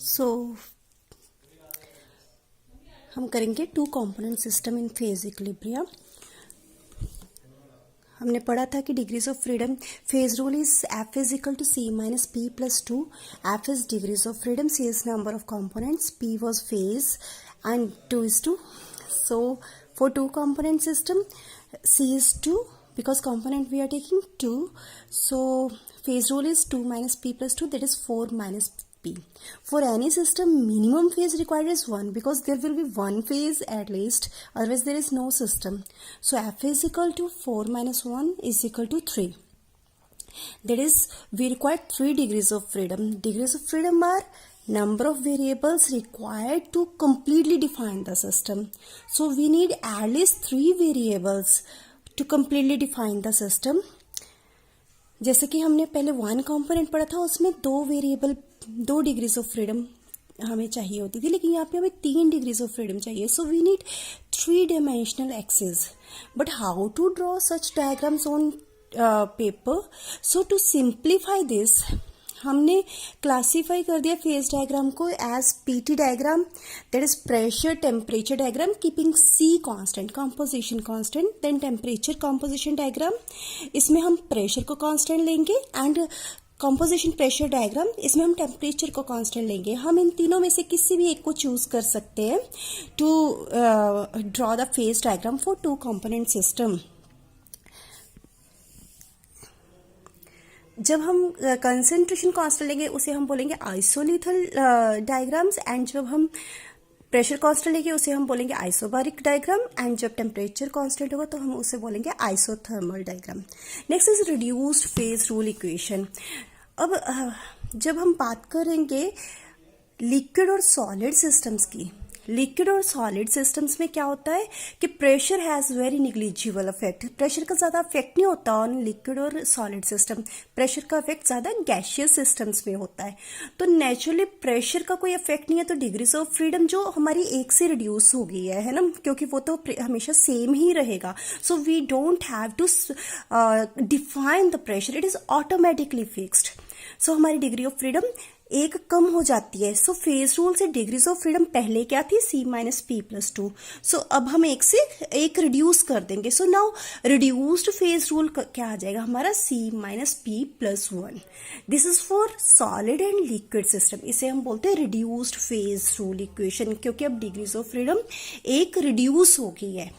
सो हम करेंगे two component system in phase equilibrium. हमने पढ़ा था कि degrees of freedom phase rule is F is equal to C minus P plus two. F is degrees of freedom, C is number of components, p was phase and 2 is 2. So for two component system, c is 2 because component we are taking 2. So phase rule is 2 minus p plus 2, that is 4 minus p. For any system, minimum phase required is 1 because there will be one phase at least, otherwise there is no system. So f is equal to 4 minus 1 is equal to 3. That is, we require 3 degrees of freedom. Degrees of freedom are number of variables required to completely define the system. So we need at least 3 variables to completely define the system. जैसे कि हमने पहले one component पढ़ा था, उसमें 2 degrees of freedom हमें चाहिए होती थी, लेकिन यहाँ पे हमें 3 डिग्रीज ऑफ फ्रीडम चाहिए. So we need 3 dimensional axes. But how to draw such diagrams on paper? So to simplify this, हमने क्लासीफाई कर दिया फेज डायग्राम को as PT diagram, that is pressure temperature diagram keeping C constant, composition constant. Then temperature composition diagram, इसमें हम pressure को constant लेंगे, and composition pressure diagram, इसमें हम टेम्परेचर को कांस्टेंट लेंगे. हम इन तीनों में से किसी भी एक को चूज कर सकते हैं to draw the phase diagram for two component system. जब हम कंसंट्रेशन कांस्टेंट लेंगे उसे हम बोलेंगे आइसोलिथल डायग्राम्स, एंड जब हम प्रेशर कांस्टेंट लेंगे उसे हम बोलेंगे आइसोबारिक डायग्राम, एंड जब टेम्परेचर कांस्टेंट होगा तो हम उसे बोलेंगे isothermal diagram. Next is reduced phase rule equation. अब जब हम बात करेंगे लिक्विड और सॉलिड सिस्टम्स की, लिक्विड और सॉलिड सिस्टम्स में क्या होता है कि pressure has very negligible effect. Pressure का ज़्यादा इफेक्ट नहीं होता ऑन लिक्विड और सॉलिड सिस्टम. प्रेशर का इफेक्ट ज़्यादा गैशियस सिस्टम्स में होता है. तो नेचुरली प्रेशर का कोई इफेक्ट नहीं है, तो डिग्रीज ऑफ फ्रीडम जो हमारी 1 से रिड्यूस हो गई है ना, क्योंकि वो तो हमेशा सेम ही रहेगा. So we don't have to define the pressure, it is automatically fixed. So हमारी डिग्री ऑफ फ्रीडम 1 कम हो जाती है. सो फेज रूल से डिग्रीज ऑफ फ्रीडम पहले क्या थी, c minus P plus 2. So अब हम 1 से 1 रिड्यूस कर देंगे. So now reduced phase rule क्या आ जाएगा हमारा, c minus P plus 1. This is for solid and liquid system. इसे हम बोलते हैं रिड्यूस्ड फेज रूल इक्वेशन, क्योंकि अब डिग्रीज ऑफ फ्रीडम 1 रिड्यूस हो गई है.